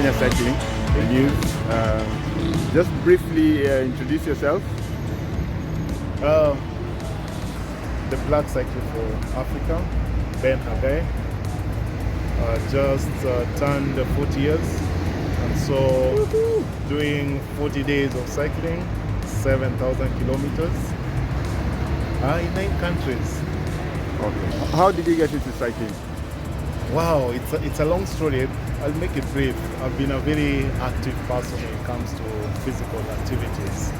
Kenya Cycling, the news. Just briefly introduce yourself. The black cyclist for Africa, Ben Haggai. Just turned 40 years, and so doing 40 days of cycling, 7,000 kilometers in 9 countries. Okay. How did you get into cycling? Wow, it's a long story. I'll make it brief. I've been a very active person when it comes to physical activities,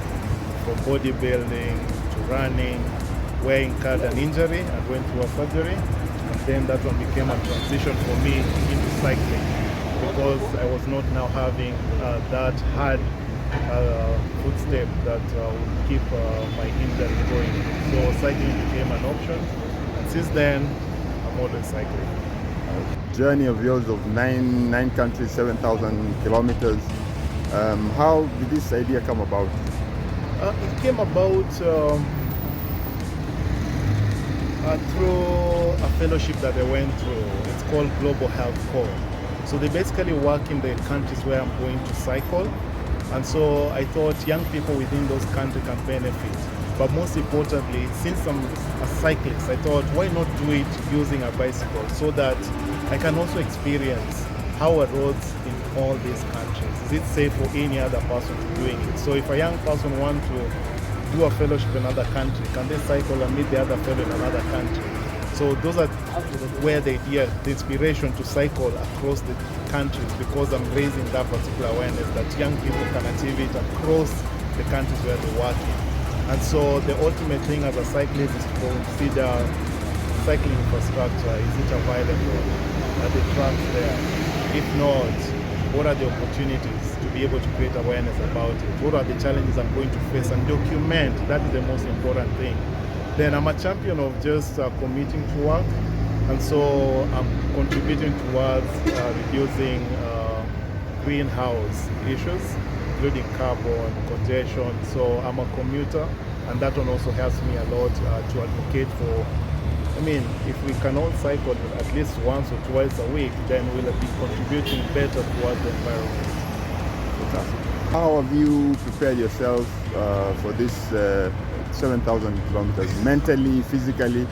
from bodybuilding to running, where I incurred an injury and went through a surgery, and then that one became a transition for me into cycling because I was not now having that hard footstep that would keep my injury going. So cycling became an option, and since then I'm always cycling. Journey of yours of nine countries, 7,000 kilometers. How did this idea come about? It came about through a fellowship that I went through. It's called Global Health Corps. So they basically work in the countries where I'm going to cycle. And so I thought young people within those countries can benefit. But most importantly, since I'm a cyclist, I thought, why not do it using a bicycle so that I can also experience how are roads in all these countries. Is it safe for any other person doing it? So if a young person wants to do a fellowship in another country, can they cycle and meet the other fellow in another country? So those are where the inspiration to cycle across the countries, because I'm raising that particular awareness that young people can achieve it across the countries where they're working. And so the ultimate thing as a cyclist is to consider cycling infrastructure. Is it available? Are the tracks there? If not, what are the opportunities to be able to create awareness about it? What are the challenges I'm going to face and document? That is the most important thing. Then I'm a champion of just committing to work, and so I'm contributing towards reducing greenhouse issues, including carbon, congestion. So I'm a commuter, and that one also helps me a lot to advocate for. I mean, if we can all cycle at least once or twice a week, then we'll be contributing better towards the environment. How have you prepared yourself for this 7,000 kilometers? Mentally, physically,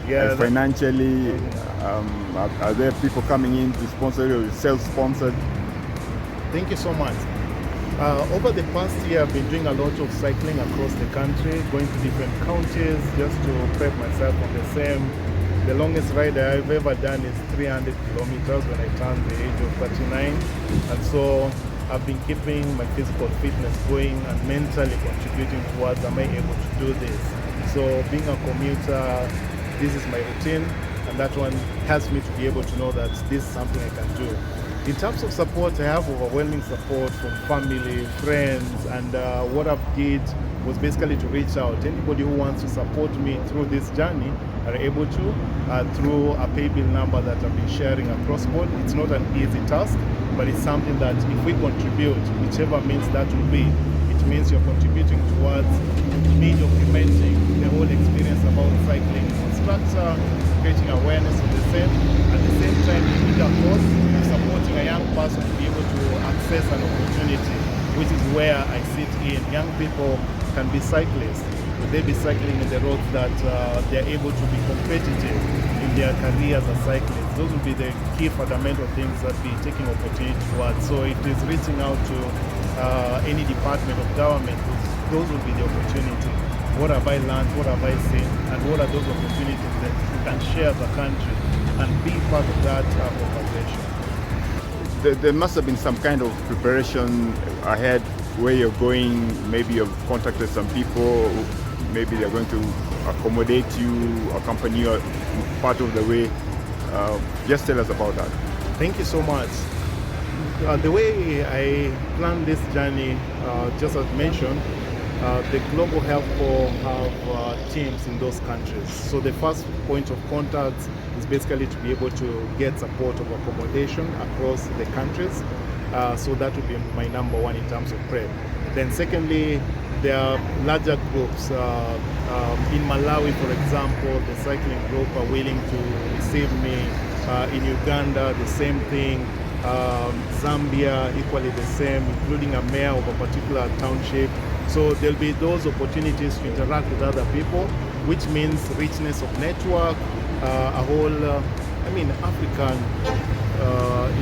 financially? Are there people coming in to sponsor you, self-sponsored? Thank you so much. Over the past year, I've been doing a lot of cycling across the country, going to different counties just to prep myself on the same. The longest ride I've ever done is 300 kilometers when I turned the age of 39. And so I've been keeping my physical fitness going and mentally contributing towards, am I able to do this? So being a commuter, this is my routine, and that one helps me to be able to know that this is something I can do. In terms of support, I have overwhelming support from family, friends, and what I did was basically to reach out. Anybody who wants to support me through this journey are able to through a pay bill number that I've been sharing across board. It's not an easy task, but it's something that if we contribute, whichever means that will be, it means you're contributing towards me documenting the whole experience about cycling infrastructure, creating awareness of the same. At the same time, of course, supporting a young person to be able to access an opportunity, which is where I sit in. Young people can be cyclists. Would they be cycling in the roads that they're able to be competitive in their careers as cyclists? Those will be the key fundamental things that we taking opportunity towards. So it is reaching out to any department of government. Those will be the opportunity. What have I learned? What have I seen? And what are those opportunities that we can share as a country and be part of that conversation? There must have been some kind of preparation ahead where you're going. Maybe you've contacted some people, maybe they're going to accommodate you, accompany you part of the way. Just tell us about that. Thank you so much. The way I planned this journey, just as mentioned, the Global Health Corps have teams in those countries. So the first point of contact is basically to be able to get support of accommodation across the countries. So that would be my number one in terms of prep. Then secondly, there are larger groups. In Malawi, for example, the cycling group are willing to receive me. In Uganda, the same thing. Zambia equally the same, including a mayor of a particular township. So there'll be those opportunities to interact with other people, which means richness of network, a whole, African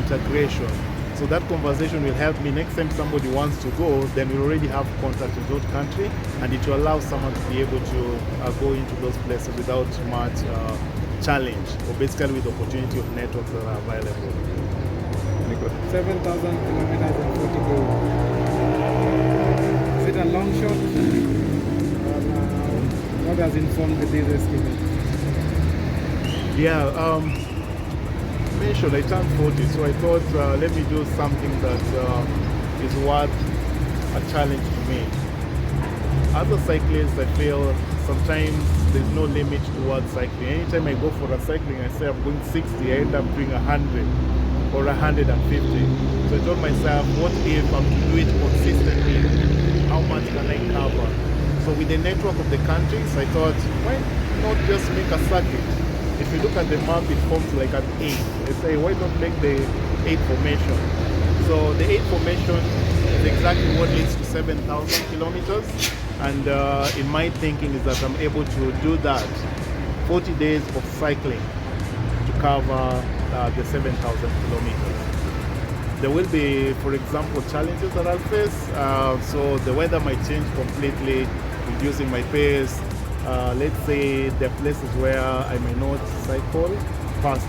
integration. So that conversation will help me next time somebody wants to go, then we already have contact in that country, and it will allow someone to be able to go into those places without much challenge, or basically with the opportunity of networks that are available. 7,000 kilometers in 40 days. Is it a long shot? What has informed this estimate? Yeah, mentioned I turned 40, so I thought let me do something that is worth a challenge to me. As a cyclist, I feel sometimes there's no limit towards cycling. Anytime I go for a cycling, I say I'm going 60, I end up doing 100 or 150. So I told myself, what if I'm to do it consistently? How much can I cover? So with the network of the countries, I thought, why not just make a circuit? If you look at the map, it forms like an 8. I say, why not make the 8 formation? So the 8 formation is exactly what leads to 7,000 kilometers. And in my thinking is that I'm able to do that 40 days of cycling to cover the 7,000 kilometers. There will be, for example, challenges that I'll face. So the weather might change completely, reducing my pace. Let's say there are places where I may not cycle past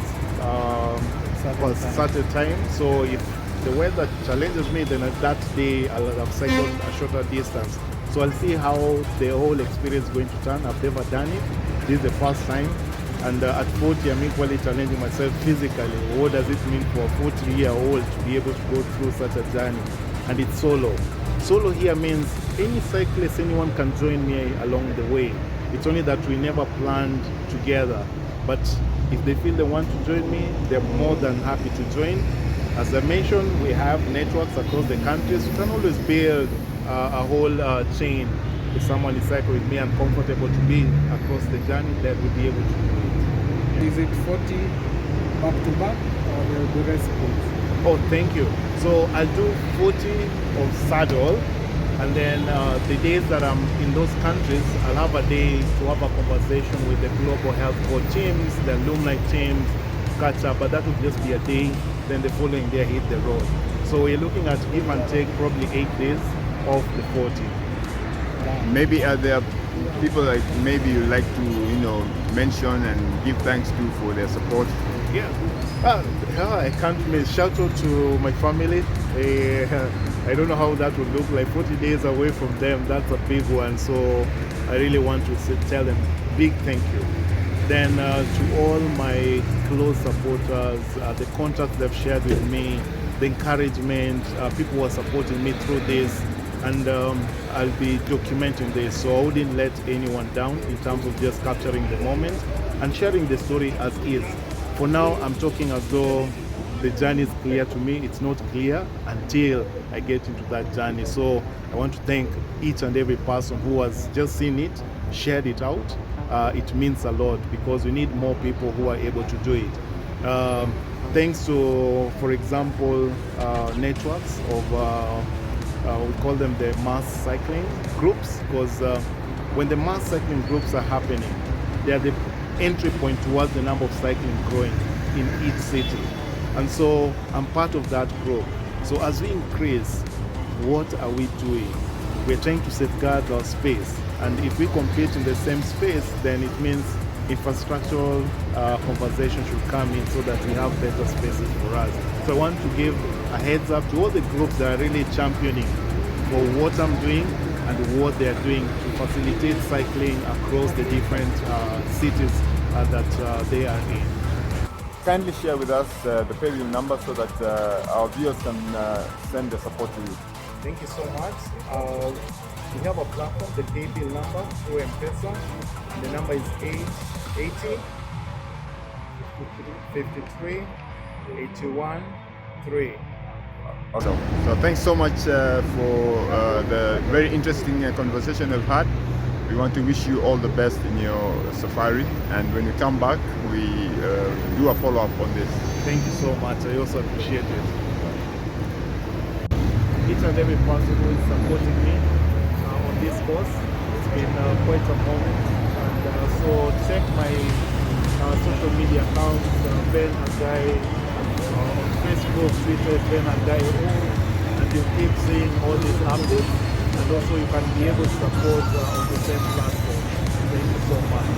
certain time. So if the weather challenges me, then at that day I'll have cycled a shorter distance. So I'll see how the whole experience is going to turn. I've never done it. This is the first time. And at 40, I'm equally challenging myself physically. What does it mean for a 40-year-old to be able to go through such a journey? And it's solo. Solo here means any cyclist, anyone can join me along the way. It's only that we never planned together. But if they feel they want to join me, they're more than happy to join. As I mentioned, we have networks across the countries. We can always build a whole chain. If someone is cycling with me and comfortable to be across the journey, then we'll be able to do it. Is it 40 back to back or will be recipes? Oh, thank you. So I'll do 40 of saddle, and then the days that I'm in those countries, I'll have a day to have a conversation with the global health board teams, the alumni teams, catch up, but that will just be a day, then the following day I hit the road. So we're looking at give and take probably 8 days of the 40. Maybe there are people like maybe you like to mention and give thanks to for their support. Yeah, I can't miss. Shout out to my family. I don't know how that would look like 40 days away from them. That's a big one. So I really want to tell them big thank you. Then to all my close supporters, the contacts they've shared with me, the encouragement, people who are supporting me through this. And I'll be documenting this, so I wouldn't let anyone down in terms of just capturing the moment and sharing the story as is. For now, I'm talking as though the journey is clear to me. It's not clear until I get into that journey. So I want to thank each and every person who has just seen it, shared it out. It means a lot because we need more people who are able to do it. Thanks to, for example, networks of we call them the mass cycling groups, because when the mass cycling groups are happening, they are the entry point towards the number of cycling growing in each city. And so I'm part of that group. So as we increase, what are we doing? We're trying to safeguard our space. And if we compete in the same space, then it means infrastructural conversation should come in so that we have better spaces for us. So I want to give a heads up to all the groups that are really championing for what I'm doing and what they are doing to facilitate cycling across the different cities that they are in. Kindly share with us the paybill number so that our viewers can send the support to you. Thank you so much. We have a platform, the paybill number through M-Pesa. The number is 880 53 81 3. Awesome. So thanks so much for the very interesting conversation we've had. We want to wish you all the best in your safari, and when you come back, we do a follow-up on this. Thank you so much. I also appreciate it. Each and every person who is supporting me on this course. It's been quite a moment. And so check my social media accounts, Ben Haggai, on Facebook, Twitter, Ben Haggai, and you keep seeing all these updates. And also you can be able to support on the same platform. Thank you so much.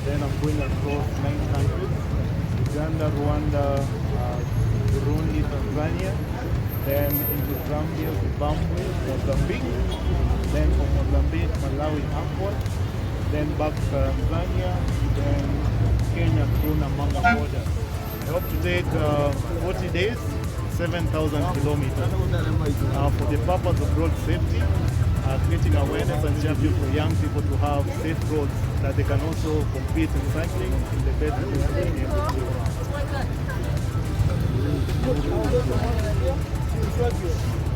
Then I'm going across 9 countries: Uganda, Rwanda, Burundi, Tanzania, then into Zambia, Zimbabwe, Mozambique, then from Mozambique, Malawi airport, then back to Tanzania, then Kenya through Namanga border. I hope to take 40 days, 7,000 kilometers. For the purpose of road safety, creating awareness and champion for young people to have safe roads that they can also compete in cycling in the best way they can able to.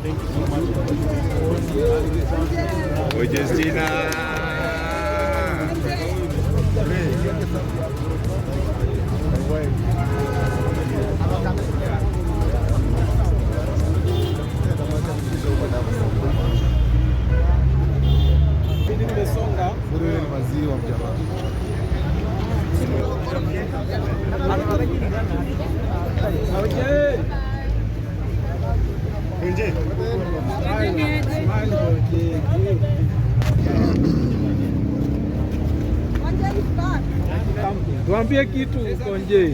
Thank you so much for Conjestina. Tuambie kitu Konje.